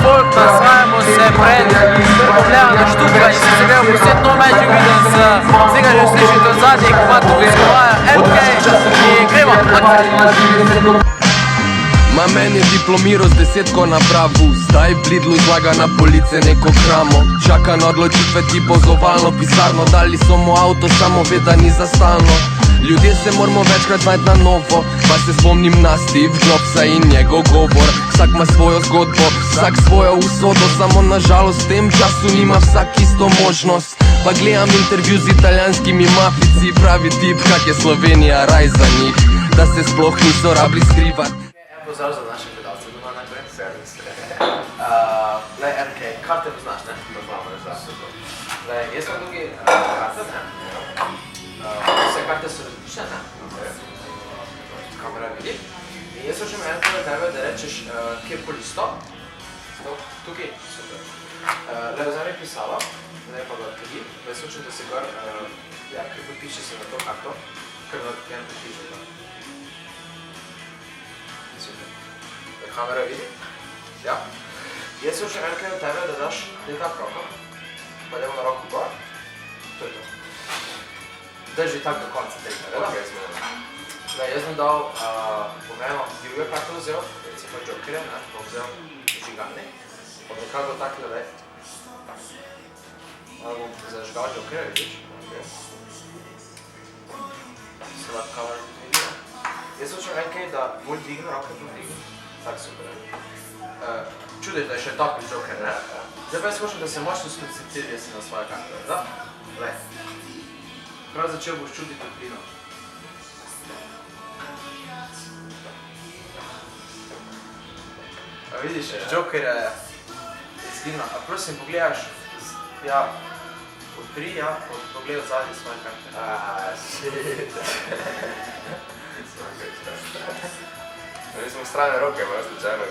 folk, nasvajamo se pred Ljubljana štuka in sem se gledal posjet No Magic video z vsega že slišite od zadnjih, ima tu izkovaja MK in gremo, akcija! Ma men je diplomiral z 10 na pravu, zdaj v Lidlu zlaga na police neko kramo. Čaka na odločitve tipo z ovalno pisarno, dali so mu avto, samo ve, da ni za stalno. Ljudje se moramo večkrat najti na novo, pa se spomnim na Steve Jobsa in njegov govor. Vsak ima svojo zgodbo, vsak svojo usodo, samo nažalost v tem času nima vsak isto možnost. Pa gledam intervju z italijanskimi mafici, pravi tip, kak je Slovenija raj za njih, da se sploh niso rabili skrivat. Pozdrav za naše gledalce doma najprej. Servis. Lej, MK, karte poznaš, ne? Poznamo, ne znam. Lej, jaz sem tukaj karte, ne? Vse karte so različne, ne? Kamera vidi. In jaz hočem MK od tebe, da rečeš kjerkoli stop. Stop, tukaj, super. Lej, vzemi pisalo, lej pa ga odkri. Jaz hočem, da se gor, ja, kar podpiše se na to karto, kar jen podpiše to. Kamera vidi? Ja. Jaz hočem enkrat od tebe, da daš tak roko, pa dajmo na roko gor. To je to. Drži tak do konca tega, reda? Ok, smo. Jaz bom dal, bom eno divjo karto vzel, recimo Jokerja, ne, bom vzel žigani. Bom nekako takle le. Malo bom zažgal Jokerja, vidiš? Se lahko kamera vidi. Jaz hočem enkrat, da bolj dignem, roke bolj dignem. Tak super. Čudiš, da je še top Joker, ne? Zdaj pa jaz hočem, da se močno skoncentriraš na svoje karte, da? Glej. Prav začel boš čutiti toplino. A vidiš, Joker je izgledno. A prosim, pogledaš, ja, odpri, ja, pogled od zadnje svoje karte. Shit. Mi smo strane roke, malo slučajno.